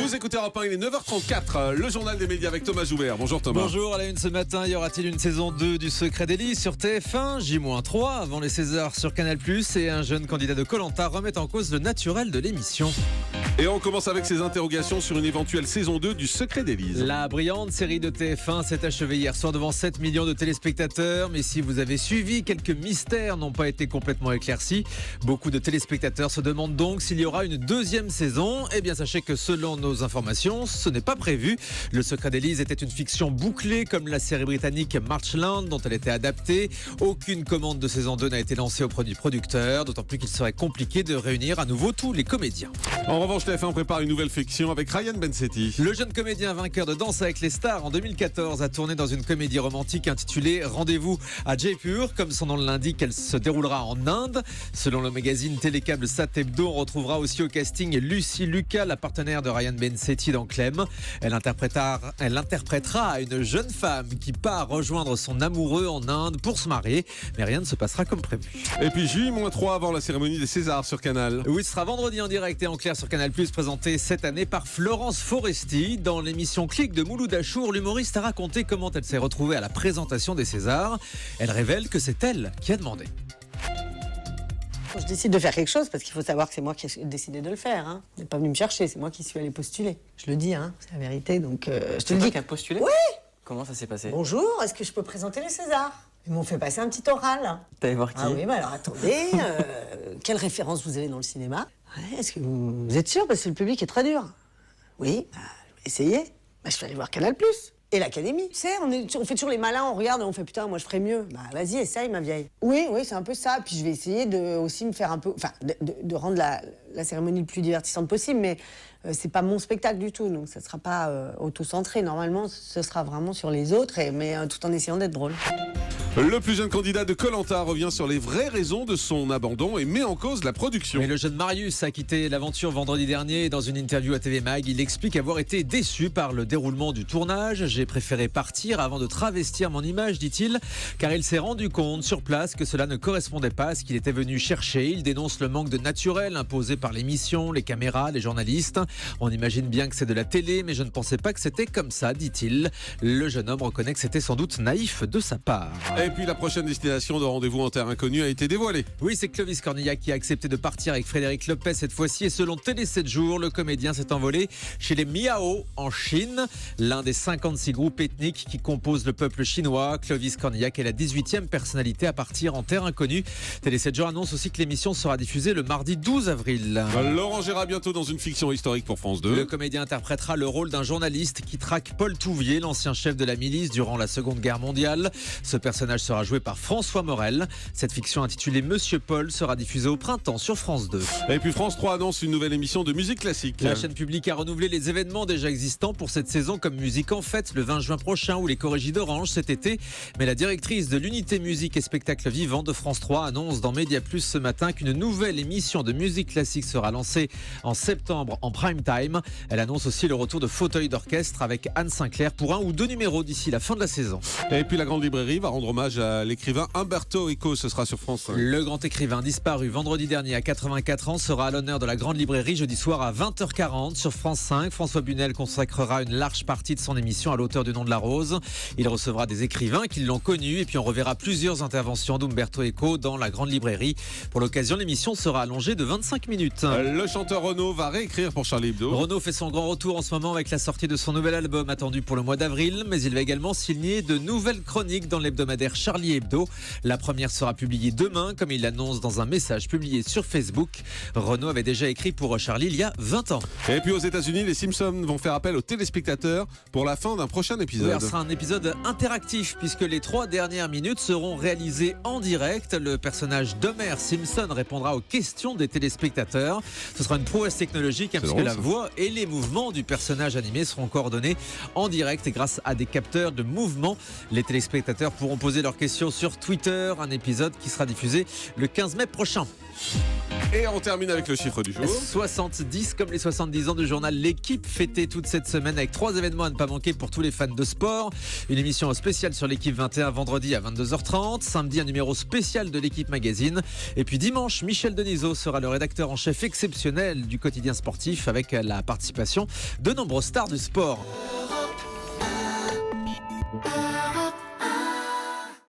Vous écoutez Europe 1, il est 9h34, le journal des médias avec Thomas Joubert. Bonjour Thomas. Bonjour, à la une ce matin, y aura-t-il une saison 2 du Secret d'Élise sur TF1, J-3 avant les Césars sur Canal+, et un jeune candidat de Koh-Lanta remet en cause le naturel de l'émission. Et on commence avec ces interrogations sur une éventuelle saison 2 du Secret d'Élise. La brillante série de TF1 s'est achevée hier soir devant 7 millions de téléspectateurs, mais si vous avez suivi, quelques mystères n'ont pas été complètement éclaircis. Beaucoup de téléspectateurs se demandent donc s'il y aura une deuxième saison. Eh bien sachez que selon nos informations, ce n'est pas prévu. Le Secret d'Élise était une fiction bouclée comme la série britannique Marchland dont elle était adaptée. Aucune commande de saison 2 n'a été lancée auprès du producteur, d'autant plus qu'il serait compliqué de réunir à nouveau tous les comédiens. En revanche, TF1 prépare une nouvelle fiction avec Ryan Bensetti. Le jeune comédien vainqueur de Danse avec les stars en 2014 a tourné dans une comédie romantique intitulée Rendez-vous à Jaipur. Comme son nom l'indique, elle se déroulera en Inde. Selon le magazine télécable Sat Hebdo, on retrouvera aussi au casting Lucy Lucas, la partenaire de Ryan Bensetti dans Clem. Elle interprétera une jeune femme qui part rejoindre son amoureux en Inde pour se marier. Mais rien ne se passera comme prévu. Et puis J-3 avant la cérémonie des Césars sur Canal. Oui, ce sera vendredi en direct et en clair sur Canal+, présenté cette année par Florence Foresti. Dans l'émission Click de Mouloud Achour, l'humoriste a raconté comment elle s'est retrouvée à la présentation des Césars. Elle révèle que c'est elle qui a demandé. Quand je décide de faire quelque chose, parce qu'il faut savoir que c'est moi qui ai décidé de le faire. Hein. Vous n'êtes pas venu me chercher, c'est moi qui suis allé postuler. Je le dis, hein, c'est la vérité, donc je te le dis. Tu as postulé? Oui. Comment ça s'est passé? Bonjour, est-ce que je peux présenter les Césars? Ils m'ont fait passer un petit oral. T'allais voir qui? Ah oui, bah alors attendez, quelle référence vous avez dans le cinéma? Ouais, est-ce que vous êtes sûr? Parce que le public est très dur. Oui, bah, je vais essayer. Bah, je suis allé voir Canal+. Et l'Académie. Tu sais, on fait toujours les malins, on regarde et on fait putain, moi je ferais mieux. Bah vas-y, essaye ma vieille. Oui, c'est un peu ça. Puis je vais essayer de aussi me faire un peu, enfin, de rendre la cérémonie le plus divertissante possible, mais c'est pas mon spectacle du tout, donc ça sera pas auto-centré. Normalement, ce sera vraiment sur les autres, mais tout en essayant d'être drôle. Le plus jeune candidat de Koh-Lanta revient sur les vraies raisons de son abandon et met en cause la production. Mais le jeune Marius a quitté l'aventure vendredi dernier. Dans une interview à TV Mag, il explique avoir été déçu par le déroulement du tournage. J'ai préféré partir avant de travestir mon image, dit-il, car il s'est rendu compte sur place que cela ne correspondait pas à ce qu'il était venu chercher. Il dénonce le manque de naturel imposé par l'émission, les caméras, les journalistes. On imagine bien que c'est de la télé, mais je ne pensais pas que c'était comme ça, dit-il. Le jeune homme reconnaît que c'était sans doute naïf de sa part. Et puis la prochaine destination de Rendez-vous en terre inconnue a été dévoilée. Oui, c'est Clovis Cornillac qui a accepté de partir avec Frédéric Lopez cette fois-ci. Et selon Télé 7 jours, le comédien s'est envolé chez les Miao en Chine, l'un des 56 groupes ethniques qui composent le peuple chinois. Clovis Cornillac est la 18e personnalité à partir en terre inconnue. Télé 7 jours annonce aussi que l'émission sera diffusée le mardi 12 avril. Laurent Gérard bientôt dans une fiction historique pour France 2. Le comédien interprétera le rôle d'un journaliste qui traque Paul Touvier, l'ancien chef de la milice durant la Seconde Guerre mondiale. Ce personnage sera joué par François Morel. Cette fiction intitulée Monsieur Paul sera diffusée au printemps sur France 2. Et puis France 3 annonce une nouvelle émission de musique classique. La chaîne publique a renouvelé les événements déjà existants pour cette saison comme Musique en Fête le 20 juin prochain ou les Corrigis d'Orange cet été. Mais la directrice de l'unité musique et spectacle vivant de France 3 annonce dans Média Plus ce matin qu'une nouvelle émission de musique classique sera lancée en septembre en prime time. Elle annonce aussi le retour de fauteuils d'orchestre avec Anne Sinclair pour 1 ou 2 numéros d'ici la fin de la saison. Et puis la Grande Librairie va rendre hommage à l'écrivain Umberto Eco, ce sera sur France 5. Le grand écrivain disparu vendredi dernier à 84 ans sera à l'honneur de la Grande Librairie jeudi soir à 20h40 sur France 5. François Bunel consacrera une large partie de son émission à l'auteur du Nom de la Rose. Il recevra des écrivains qui l'ont connu et puis on reverra plusieurs interventions d'Umberto Eco dans la Grande Librairie. Pour l'occasion, l'émission sera allongée de 25 minutes. Le chanteur Renaud va réécrire pour Charlie Hebdo. Renaud fait son grand retour en ce moment avec la sortie de son nouvel album attendu pour le mois d'avril, mais il va également signer de nouvelles chroniques dans l'hebdomadaire Charlie Hebdo. La première sera publiée demain, comme il l'annonce dans un message publié sur Facebook. Renaud avait déjà écrit pour Charlie il y a 20 ans. Et puis aux États-Unis, les Simpsons vont faire appel aux téléspectateurs pour la fin d'un prochain épisode. Oui, ce sera un épisode interactif puisque les 3 dernières minutes seront réalisées en direct. Le personnage d'Homer Simpson répondra aux questions des téléspectateurs. Ce sera une prouesse technologique puisque drôle, la ça. voix et les mouvements du personnage animé seront coordonnés en direct et grâce à des capteurs de mouvement. Les téléspectateurs pourront poser poser leurs questions sur Twitter. Un épisode qui sera diffusé le 15 mai prochain. Et on termine avec le chiffre du jour. 70 comme les 70 ans du journal L'équipe fêté toute cette semaine avec 3 événements à ne pas manquer pour tous les fans de sport. Une émission spéciale sur l'équipe 21 vendredi à 22h30. Samedi, un numéro spécial de l'équipe magazine. Et puis dimanche, Michel Denisot sera le rédacteur en chef exceptionnel du quotidien sportif avec la participation de nombreuses stars du sport.